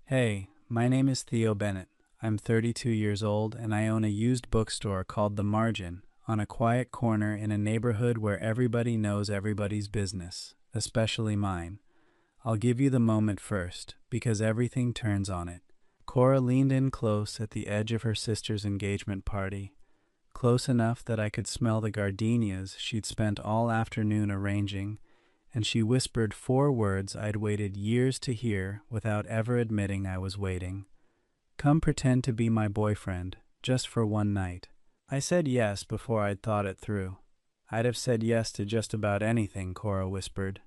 Hey, my name is Theo Bennett. I'm 32 years old and I own a used bookstore called The Margin on a quiet corner in a neighborhood where everybody knows everybody's business, especially mine. I'll give you the moment first, because everything turns on it. Cora leaned in close at the edge of her sister's engagement party, close enough that I could smell the gardenias she'd spent all afternoon arranging, and she whispered 4 words I'd waited years to hear without ever admitting I was waiting. Come pretend to be my boyfriend, just for one night. I said yes before I'd thought it through. I'd have said yes to just about anything, Cora whispered.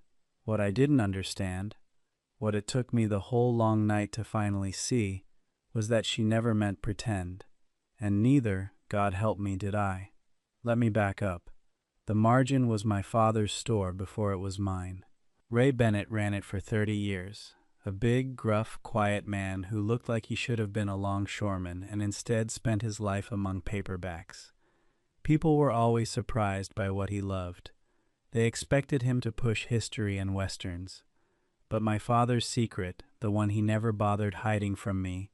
What I didn't understand, what it took me the whole long night to finally see, was that she never meant pretend. And neither, God help me, did I. Let me back up. The Margin was my father's store before it was mine. Ray Bennett ran it for 30 years. A big, gruff, quiet man who looked like he should have been a longshoreman and instead spent his life among paperbacks. People were always surprised by what he loved. They expected him to push history and westerns. But my father's secret, the one he never bothered hiding from me,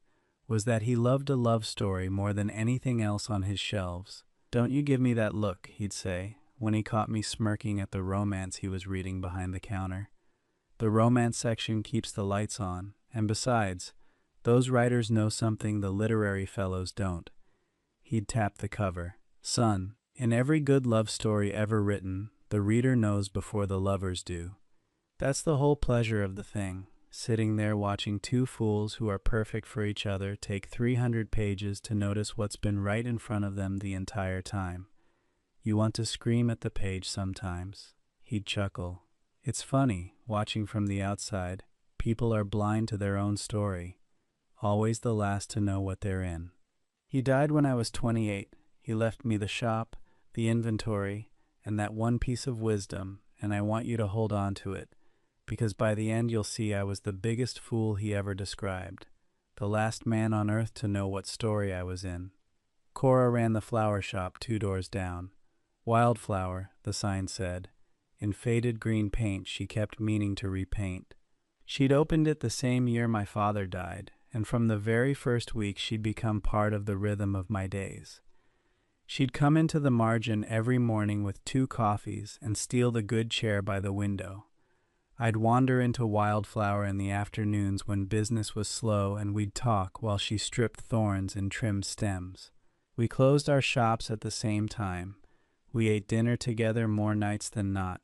was that he loved a love story more than anything else on his shelves. "Don't you give me that look," he'd say, when he caught me smirking at the romance he was reading behind the counter. "The romance section keeps the lights on, and besides, those writers know something the literary fellows don't." He'd tap the cover. "Son, in every good love story ever written, the reader knows before the lovers do. That's the whole pleasure of the thing, sitting there watching two fools who are perfect for each other take 300 pages to notice what's been right in front of them the entire time. You want to scream at the page sometimes." He'd chuckle. "It's funny, watching from the outside. People are blind to their own story, always the last to know what they're in." He died when I was 28. He left me the shop, the inventory, and that one piece of wisdom, and I want you to hold on to it, because by the end you'll see I was the biggest fool he ever described, the last man on earth to know what story I was in. Cora ran the flower shop 2 doors down. Wildflower, the sign said. In faded green paint she kept meaning to repaint. She'd opened it the same year my father died, and from the very first week she'd become part of the rhythm of my days. She'd come into the Margin every morning with 2 coffees and steal the good chair by the window. I'd wander into Wildflower in the afternoons when business was slow, and we'd talk while she stripped thorns and trimmed stems. We closed our shops at the same time. We ate dinner together more nights than not.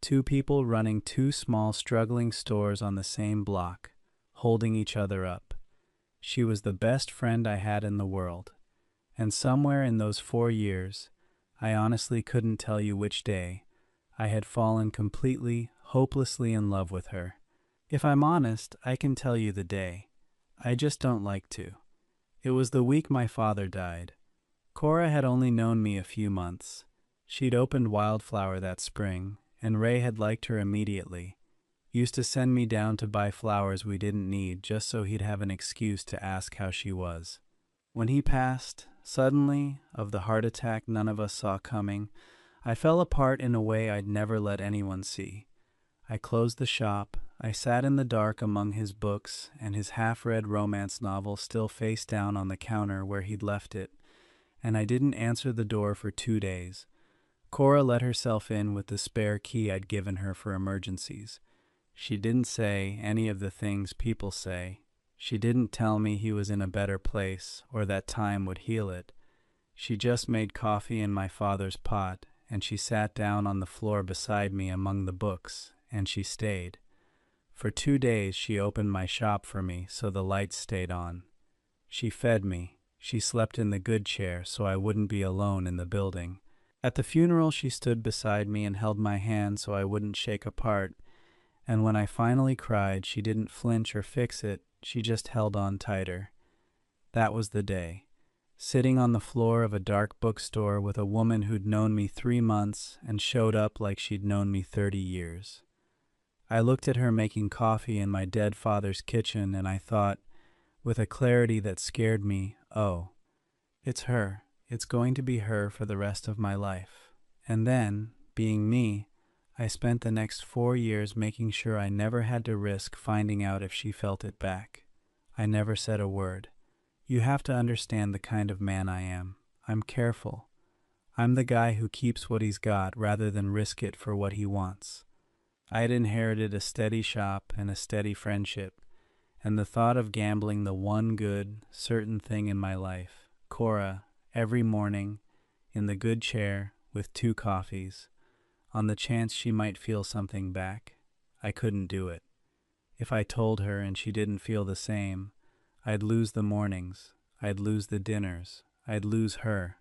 2 people running 2 small, struggling stores on the same block, holding each other up. She was the best friend I had in the world. And somewhere in those 4 years, I honestly couldn't tell you which day, I had fallen completely, hopelessly in love with her. If I'm honest, I can tell you the day. I just don't like to. It was the week my father died. Cora had only known me a few months. She'd opened Wildflower that spring, and Ray had liked her immediately. Used to send me down to buy flowers we didn't need just so he'd have an excuse to ask how she was. When he passed, suddenly, of the heart attack none of us saw coming, I fell apart in a way I'd never let anyone see. I closed the shop. I sat in the dark among his books and his half-read romance novel still face down on the counter where he'd left it, and I didn't answer the door for 2 days. Cora let herself in with the spare key I'd given her for emergencies. She didn't say any of the things people say. She didn't tell me he was in a better place or that time would heal it. She just made coffee in my father's pot, and she sat down on the floor beside me among the books, and she stayed. For 2 days she opened my shop for me so the lights stayed on. She fed me. She slept in the good chair so I wouldn't be alone in the building. At the funeral she stood beside me and held my hand so I wouldn't shake apart, and when I finally cried she didn't flinch or fix it, she just held on tighter. That was the day. Sitting on the floor of a dark bookstore with a woman who'd known me 3 months and showed up like she'd known me 30 years. I looked at her making coffee in my dead father's kitchen, and I thought, with a clarity that scared me, oh, it's her. It's going to be her for the rest of my life. And then, being me, I spent the next 4 years making sure I never had to risk finding out if she felt it back. I never said a word. You have to understand the kind of man I am. I'm careful. I'm the guy who keeps what he's got rather than risk it for what he wants. I had inherited a steady shop and a steady friendship, and the thought of gambling the one good, certain thing in my life, Cora, every morning, in the good chair, with 2 coffees, on the chance she might feel something back, I couldn't do it. If I told her and she didn't feel the same, I'd lose the mornings, I'd lose the dinners, I'd lose her.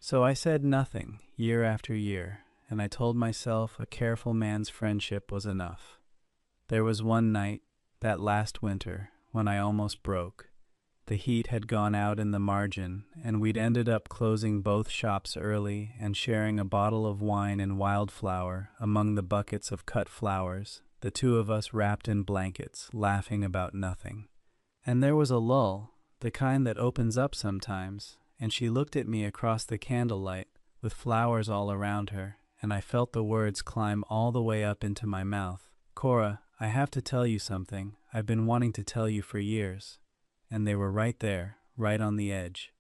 So I said nothing, year after year, and I told myself a careful man's friendship was enough. There was one night, that last winter, when I almost broke. The heat had gone out in the margin, and we'd ended up closing both shops early and sharing a bottle of wine and wildflower among the buckets of cut flowers, the 2 of us wrapped in blankets, laughing about nothing. And there was a lull, the kind that opens up sometimes, and she looked at me across the candlelight, with flowers all around her, and I felt the words climb all the way up into my mouth. Cora, I have to tell you something I've been wanting to tell you for years. And they were right there, right on the edge.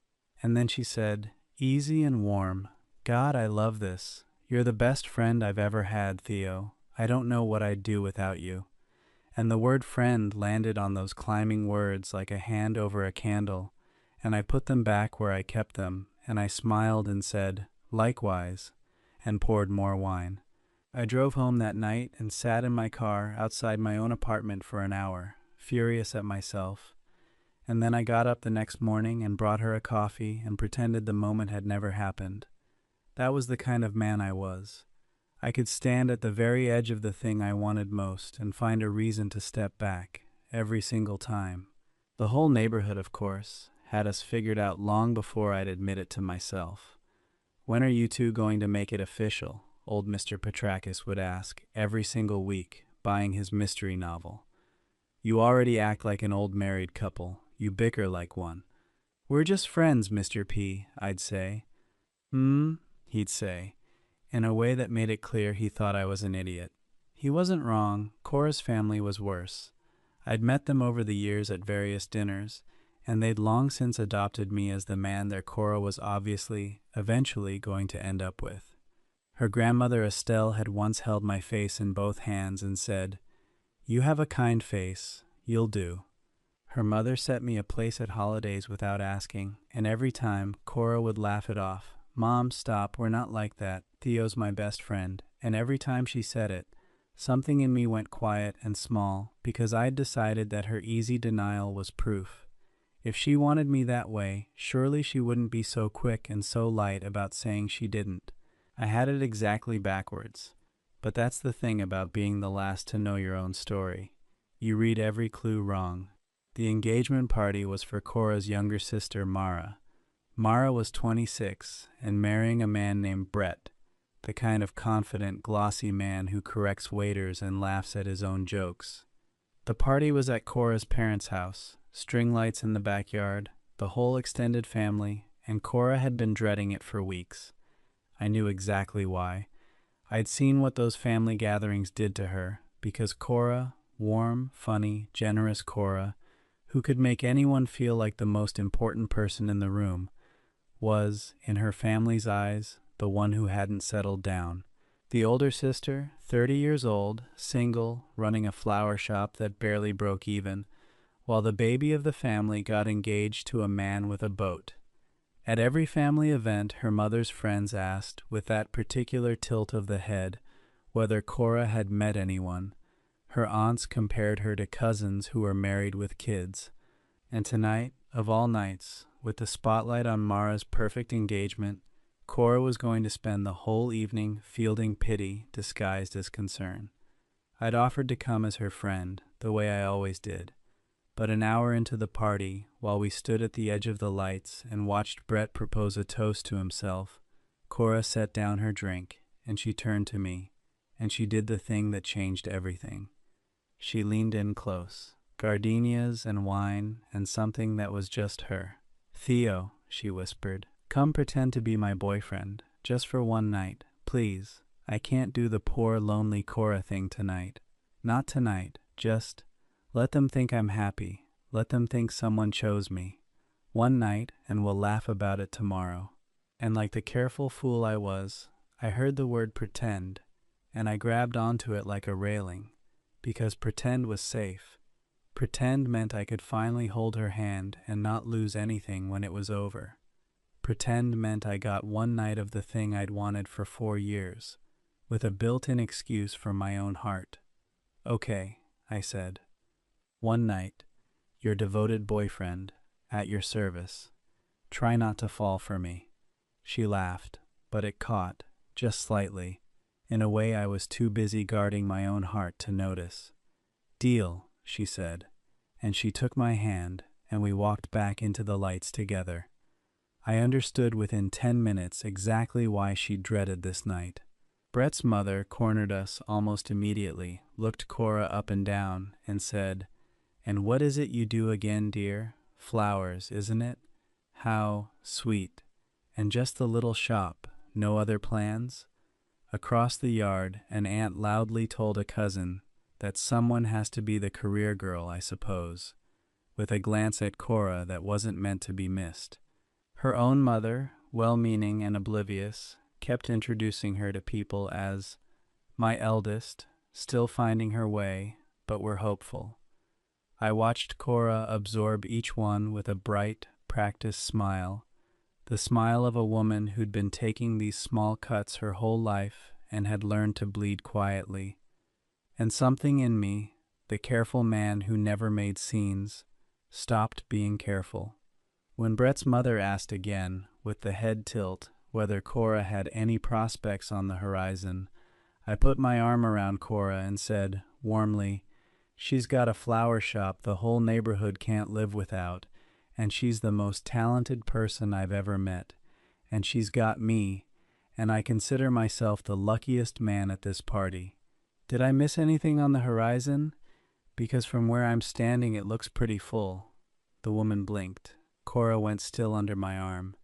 And then she said, easy and warm, God, I love this. You're the best friend I've ever had, Theo. I don't know what I'd do without you. And the word friend landed on those climbing words like a hand over a candle, and I put them back where I kept them, and I smiled and said, likewise, and poured more wine. I drove home that night and sat in my car outside my own apartment for an hour, furious at myself. And then I got up the next morning and brought her a coffee and pretended the moment had never happened. That was the kind of man I was. I could stand at the very edge of the thing I wanted most and find a reason to step back, every single time. The whole neighborhood, of course, had us figured out long before I'd admit it to myself. When are you 2 going to make it official? Old Mr. Petrakis would ask, every single week, buying his mystery novel. You already act like an old married couple. You bicker like one. We're just friends, Mr. P, I'd say. He'd say, in a way that made it clear he thought I was an idiot. He wasn't wrong. Cora's family was worse. I'd met them over the years at various dinners, and they'd long since adopted me as the man their Cora was obviously, eventually going to end up with. Her grandmother Estelle had once held my face in both hands and said, you have a kind face. You'll do. Her mother set me a place at holidays without asking, and every time Cora would laugh it off. Mom, stop, we're not like that. Theo's my best friend. And every time she said it, something in me went quiet and small because I'd decided that her easy denial was proof. If she wanted me that way, surely she wouldn't be so quick and so light about saying she didn't. I had it exactly backwards. But that's the thing about being the last to know your own story. You read every clue wrong. The engagement party was for Cora's younger sister, Mara. Mara was 26 and marrying a man named Brett, the kind of confident, glossy man who corrects waiters and laughs at his own jokes. The party was at Cora's parents' house, string lights in the backyard, the whole extended family, and Cora had been dreading it for weeks. I knew exactly why. I'd seen what those family gatherings did to her, because Cora, warm, funny, generous Cora, who could make anyone feel like the most important person in the room, was, in her family's eyes, the one who hadn't settled down. The older sister, 30 years old, single, running a flower shop that barely broke even, while the baby of the family got engaged to a man with a boat. At every family event, her mother's friends asked, with that particular tilt of the head, whether Cora had met anyone. Her aunts compared her to cousins who were married with kids. And tonight, of all nights, with the spotlight on Mara's perfect engagement, Cora was going to spend the whole evening fielding pity disguised as concern. I'd offered to come as her friend, the way I always did. But an hour into the party, while we stood at the edge of the lights and watched Brett propose a toast to himself, Cora set down her drink, and she turned to me, and she did the thing that changed everything. She leaned in close, gardenias and wine and something that was just her. Theo, she whispered, come pretend to be my boyfriend, just for one night, please. I can't do the poor, lonely Cora thing tonight. Not tonight, just let them think I'm happy. Let them think someone chose me. One night, and we'll laugh about it tomorrow. And like the careful fool I was, I heard the word pretend, and I grabbed onto it like a railing, because pretend was safe. Pretend meant I could finally hold her hand and not lose anything when it was over. Pretend meant I got one night of the thing I'd wanted for 4 years, with a built-in excuse from my own heart. Okay, I said. One night, your devoted boyfriend, at your service. Try not to fall for me. She laughed, but it caught, just slightly, in a way I was too busy guarding my own heart to notice. Deal, she said, and she took my hand, and we walked back into the lights together. I understood within 10 minutes exactly why she dreaded this night. Brett's mother cornered us almost immediately, looked Cora up and down, and said, "And what is it you do again, dear? Flowers, isn't it? How sweet. And just the little shop, no other plans?" Across the yard, an aunt loudly told a cousin that someone has to be the career girl, I suppose, with a glance at Cora that wasn't meant to be missed. Her own mother, well-meaning and oblivious, kept introducing her to people as my eldest, still finding her way, but we're hopeful. I watched Cora absorb each one with a bright, practiced smile, the smile of a woman who'd been taking these small cuts her whole life and had learned to bleed quietly. And something in me, the careful man who never made scenes, stopped being careful. When Brett's mother asked again, with the head tilt, whether Cora had any prospects on the horizon, I put my arm around Cora and said, warmly, "She's got a flower shop the whole neighborhood can't live without, and she's the most talented person I've ever met, and she's got me, and I consider myself the luckiest man at this party. Did I miss anything on the horizon? Because from where I'm standing it looks pretty full." The woman blinked. Cora went still under my arm,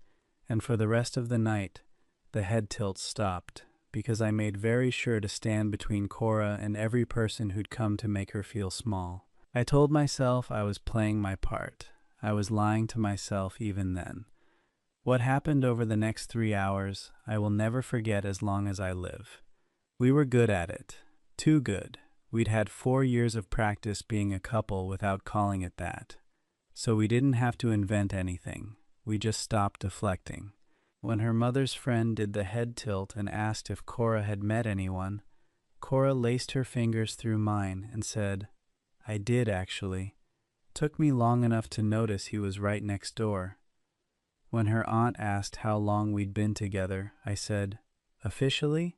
and for the rest of the night, the head tilt stopped, because I made very sure to stand between Cora and every person who'd come to make her feel small. I told myself I was playing my part. I was lying to myself even then. What happened over the next 3 hours, I will never forget as long as I live. We were good at it. Too good. We'd had 4 years of practice being a couple without calling it that. So we didn't have to invent anything. We just stopped deflecting. When her mother's friend did the head tilt and asked if Cora had met anyone, Cora laced her fingers through mine and said, "I did, actually. Took me long enough to notice he was right next door." When her aunt asked how long we'd been together, I said, "Officially?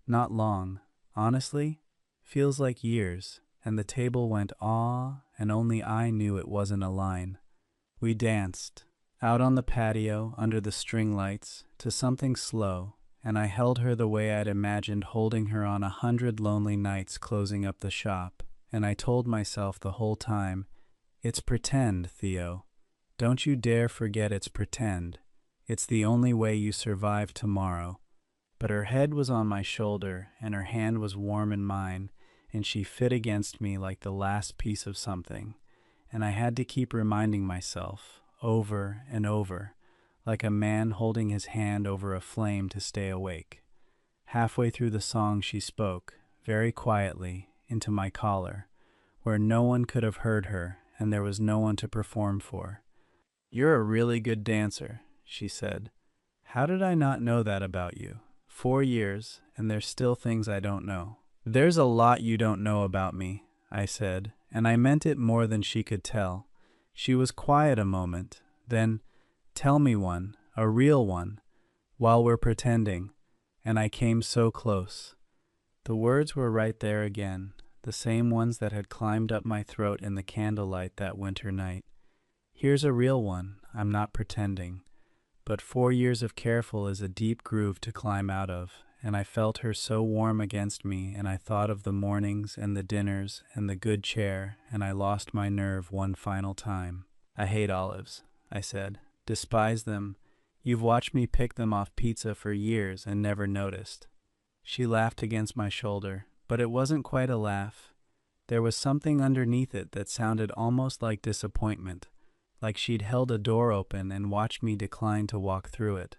Not long. Honestly? Feels like years." And the table went aw, and only I knew it wasn't a line. We danced, out on the patio under the string lights, to something slow, and I held her the way I'd imagined holding her on 100 lonely nights closing up the shop, and I told myself the whole time, "It's pretend, Theo. Don't you dare forget it's pretend. It's the only way you survive tomorrow." But her head was on my shoulder, and her hand was warm in mine, and she fit against me like the last piece of something, and I had to keep reminding myself, over and over, like a man holding his hand over a flame to stay awake. Halfway through the song she spoke, very quietly, into my collar, where no one could have heard her and there was no one to perform for. "You're a really good dancer," she said. "How did I not know that about you? 4 years, and there's still things I don't know." "There's a lot you don't know about me," I said, and I meant it more than she could tell. She was quiet a moment, then, "Tell me one, a real one, while we're pretending," and I came so close. The words were right there again, the same ones that had climbed up my throat in the candlelight that winter night. "Here's a real one, I'm not pretending. But 4 years of careful is a deep groove to climb out of, and I felt her so warm against me, and I thought of the mornings and the dinners and the good chair, and I lost my nerve one final time. "I hate olives," I said. "Despise them. You've watched me pick them off pizza for years and never noticed." She laughed against my shoulder, but it wasn't quite a laugh. There was something underneath it that sounded almost like disappointment, like she'd held a door open and watched me decline to walk through it.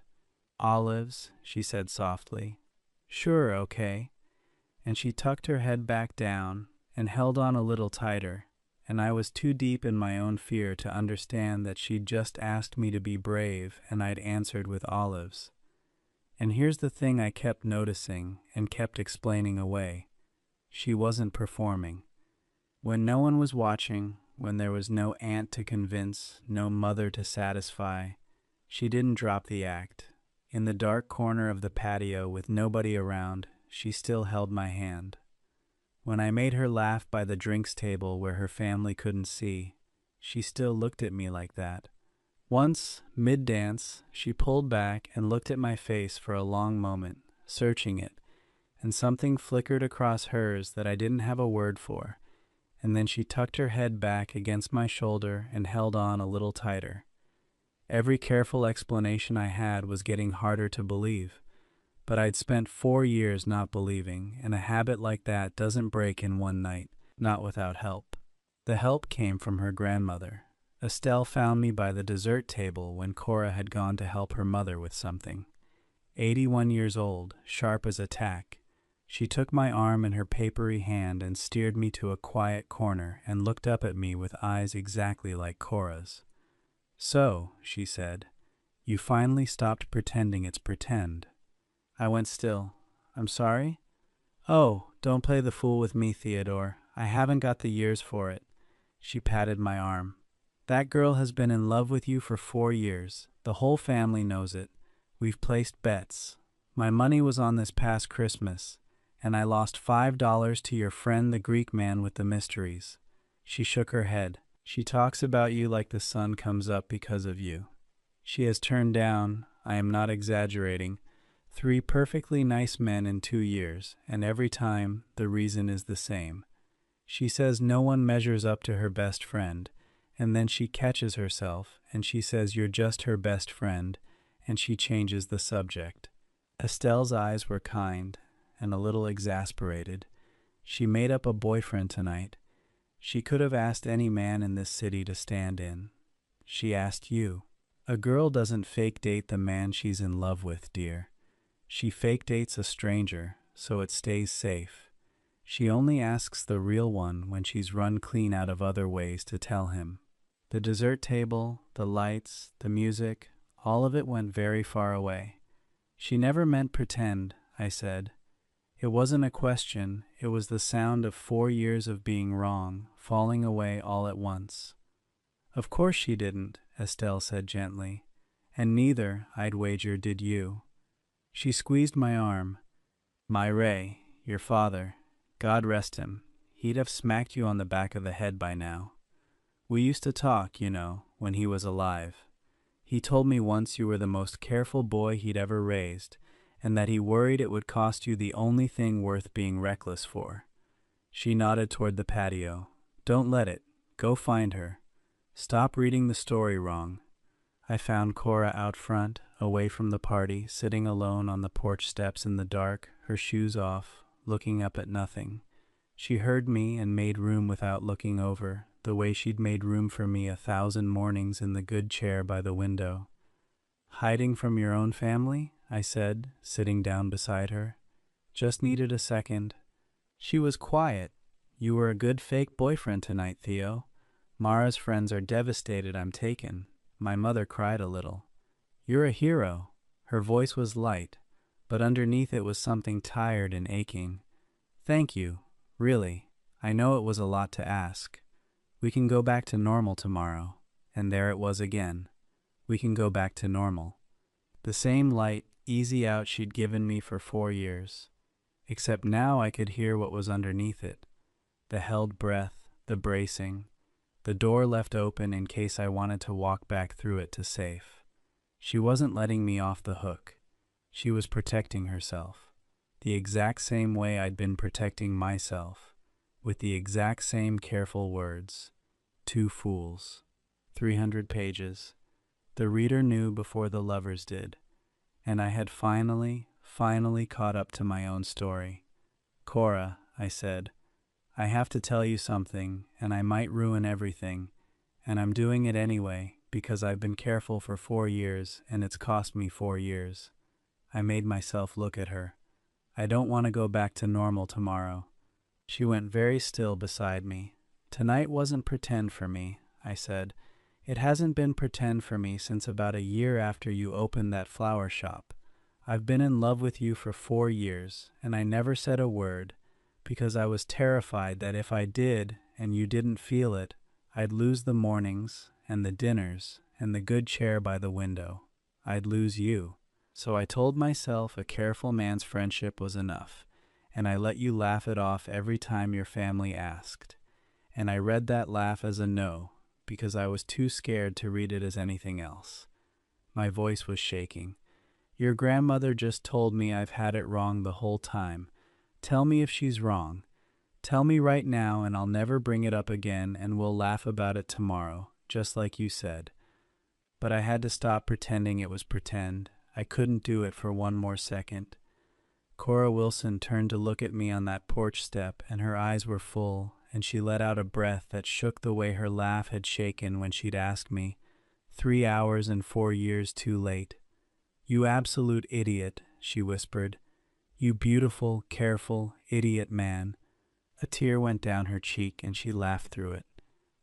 "Olives," she said softly. "Sure, okay." And she tucked her head back down and held on a little tighter, and I was too deep in my own fear to understand that she'd just asked me to be brave and I'd answered with olives. And here's the thing I kept noticing and kept explaining away. She wasn't performing. When no one was watching, when there was no aunt to convince, no mother to satisfy, she didn't drop the act. In the dark corner of the patio with nobody around, she still held my hand. When I made her laugh by the drinks table where her family couldn't see, she still looked at me like that. Once, mid-dance, she pulled back and looked at my face for a long moment, searching it, and something flickered across hers that I didn't have a word for, and then she tucked her head back against my shoulder and held on a little tighter. Every careful explanation I had was getting harder to believe, but I'd spent 4 years not believing, and a habit like that doesn't break in one night, not without help. The help came from her grandmother. Estelle found me by the dessert table when Cora had gone to help her mother with something. 81 years old, sharp as a tack. She took my arm in her papery hand and steered me to a quiet corner and looked up at me with eyes exactly like Cora's. "So," she said, "you finally stopped pretending it's pretend." I went still. "I'm sorry?" "Oh, don't play the fool with me, Theodore. I haven't got the years for it." She patted my arm. "That girl has been in love with you for 4 years. The whole family knows it. We've placed bets. My money was on this past Christmas, and I lost $5 to your friend the Greek man with the mysteries." She shook her head. "She talks about you like the sun comes up because of you. She has turned down, I am not exaggerating, 3 perfectly nice men in 2 years, and every time the reason is the same. She says no one measures up to her best friend, and then she catches herself, and she says you're just her best friend, and she changes the subject." Estelle's eyes were kind and a little exasperated. "She made up a boyfriend tonight. She could have asked any man in this city to stand in. She asked you. A girl doesn't fake date the man she's in love with, dear. She fake dates a stranger, so it stays safe. She only asks the real one when she's run clean out of other ways to tell him." The dessert table, the lights, the music, all of it went very far away. "She never meant pretend," I said. "It wasn't a question, it was the sound of 4 years of being wrong, falling away all at once." "Of course she didn't," Estelle said gently, "and neither, I'd wager, did you." She squeezed my arm. "My Ray, your father, God rest him, he'd have smacked you on the back of the head by now. We used to talk, you know, when he was alive. He told me once you were the most careful boy he'd ever raised, and that he worried it would cost you the only thing worth being reckless for." She nodded toward the patio. "Don't let it. Go find her. Stop reading the story wrong." I found Cora out front, away from the party, sitting alone on the porch steps in the dark, her shoes off, looking up at nothing. She heard me and made room without looking over, the way she'd made room for me 1,000 mornings in the good chair by the window. "Hiding from your own family?" I said, sitting down beside her. "Just needed a second." She was quiet. "You were a good fake boyfriend tonight, Theo. Mara's friends are devastated I'm taken. My mother cried a little." "You're a hero." Her voice was light, but underneath it was something tired and aching. "Thank you. Really. I know it was a lot to ask. We can go back to normal tomorrow." And there it was again. We can go back to normal. The same light, easy out she'd given me for 4 years. Except now I could hear what was underneath it. The held breath, the bracing, the door left open in case I wanted to walk back through it to safe. She wasn't letting me off the hook. She was protecting herself. The exact same way I'd been protecting myself. With the exact same careful words. 2 fools. 300 pages. The reader knew before the lovers did. And I had finally caught up to my own story. "Cora," I said, I have to tell you something, and I might ruin everything, and I'm doing it anyway because I've been careful for 4 years and it's cost me 4 years. I made myself look at her. I don't want to go back to normal tomorrow. She went very still beside me. Tonight wasn't pretend for me, I said. It hasn't been pretend for me since about a year after you opened that flower shop. I've been in love with you for 4 years, and I never said a word, because I was terrified that if I did and you didn't feel it, I'd lose the mornings and the dinners and the good chair by the window. I'd lose you. So I told myself a careful man's friendship was enough, and I let you laugh it off every time your family asked. And I read that laugh as a no, because I was too scared to read it as anything else. My voice was shaking. Your grandmother just told me I've had it wrong the whole time. Tell me if she's wrong. Tell me right now and I'll never bring it up again and we'll laugh about it tomorrow, just like you said. But I had to stop pretending it was pretend. I couldn't do it for one more second. Cora Wilson turned to look at me on that porch step and her eyes were full and she let out a breath that shook the way her laugh had shaken when she'd asked me, 3 hours and 4 years too late. You absolute idiot, she whispered. You beautiful, careful, idiot man. A tear went down her cheek and she laughed through it.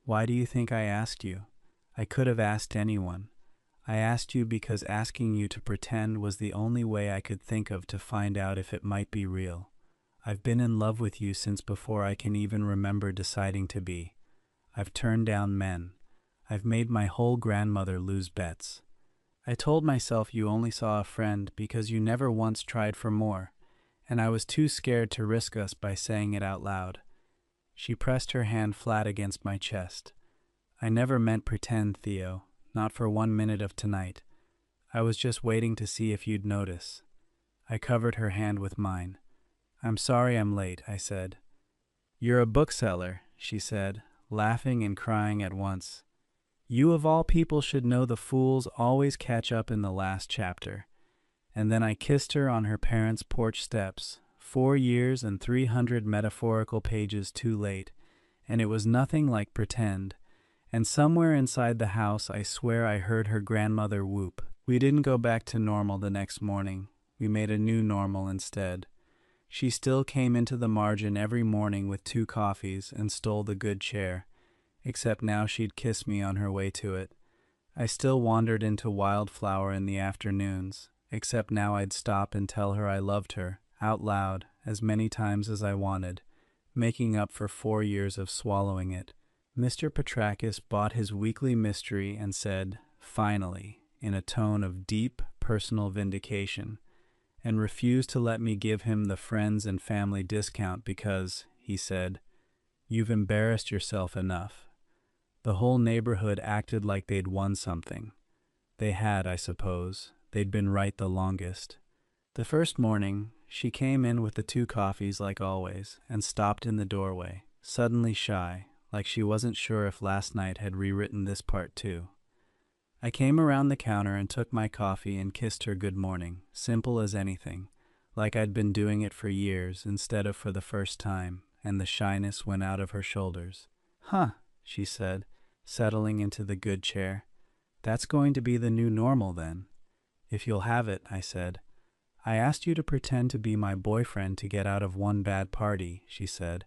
Why do you think I asked you? I could have asked anyone. I asked you because asking you to pretend was the only way I could think of to find out if it might be real. I've been in love with you since before I can even remember deciding to be. I've turned down men. I've made my whole grandmother lose bets. I told myself you only saw a friend because you never once tried for more, and I was too scared to risk us by saying it out loud. She pressed her hand flat against my chest. I never meant pretend, Theo, not for 1 minute of tonight. I was just waiting to see if you'd notice. I covered her hand with mine. I'm sorry I'm late, I said. You're a bookseller, she said, laughing and crying at once. You of all people should know the fools always catch up in the last chapter. And then I kissed her on her parents' porch steps, 4 years and 300 metaphorical pages too late, and it was nothing like pretend. And somewhere inside the house I swear I heard her grandmother whoop. We didn't go back to normal the next morning. We made a new normal instead. She still came into the margin every morning with 2 coffees and stole the good chair, except now she'd kiss me on her way to it. I still wandered into Wildflower in the afternoons, except now I'd stop and tell her I loved her, out loud, as many times as I wanted, making up for 4 years of swallowing it. Mr. Petrakis bought his weekly mystery and said, finally, in a tone of deep personal vindication, and refused to let me give him the friends and family discount because, he said, you've embarrassed yourself enough. The whole neighborhood acted like they'd won something. They had, I suppose. They'd been right the longest. The first morning, she came in with the 2 coffees like always and stopped in the doorway, suddenly shy, like she wasn't sure if last night had rewritten this part too. I came around the counter and took my coffee and kissed her good morning, simple as anything, like I'd been doing it for years instead of for the first time, and the shyness went out of her shoulders. Huh, she said, settling into the good chair. That's going to be the new normal then. If you'll have it, I said. I asked you to pretend to be my boyfriend to get out of one bad party, she said,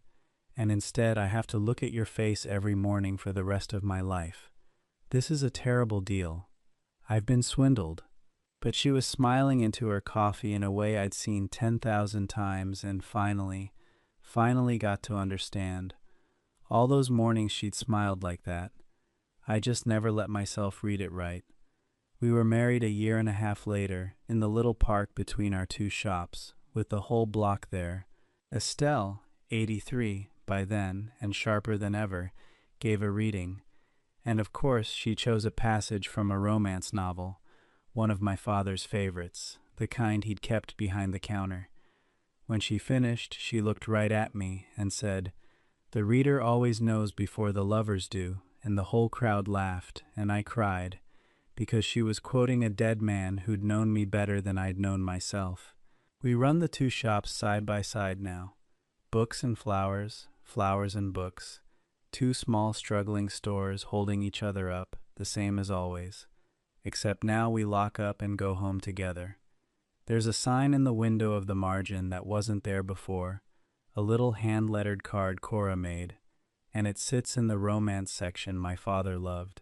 and instead I have to look at your face every morning for the rest of my life. This is a terrible deal. I've been swindled. But she was smiling into her coffee in a way I'd seen 10,000 times and finally got to understand. All those mornings she'd smiled like that. I just never let myself read it right. We were married a year and a half later, in the little park between our 2 shops, with the whole block there. Estelle, 83 by then and sharper than ever, gave a reading. And of course she chose a passage from a romance novel, one of my father's favorites, the kind he'd kept behind the counter. When she finished, she looked right at me and said, "The reader always knows before the lovers do," and the whole crowd laughed, and I cried, because she was quoting a dead man who'd known me better than I'd known myself. We run the 2 shops side by side now. Books and flowers, flowers and books. Two small struggling stores holding each other up, the same as always. Except now we lock up and go home together. There's a sign in the window of the margin that wasn't there before, a little hand-lettered card Cora made, and it sits in the romance section my father loved.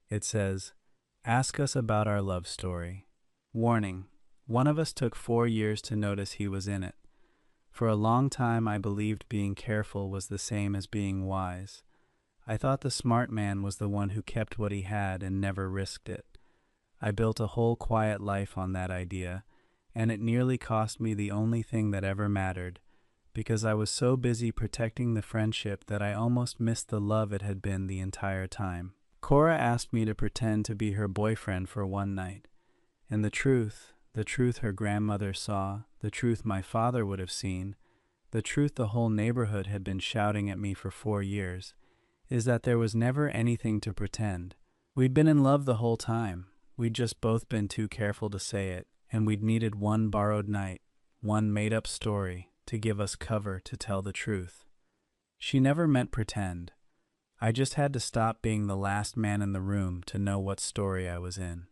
It says, "Ask us about our love story." Warning: one of us took 4 years to notice he was in it. For a long time I believed being careful was the same as being wise. I thought the smart man was the one who kept what he had and never risked it. I built a whole quiet life on that idea, and it nearly cost me the only thing that ever mattered, because I was so busy protecting the friendship that I almost missed the love it had been the entire time. Cora asked me to pretend to be her boyfriend for one night, and the truth her grandmother saw, the truth my father would have seen, the truth the whole neighborhood had been shouting at me for 4 years, is that there was never anything to pretend. We'd been in love the whole time. We'd just both been too careful to say it, and we'd needed one borrowed night, one made-up story, to give us cover to tell the truth. She never meant pretend. I just had to stop being the last man in the room to know what story I was in.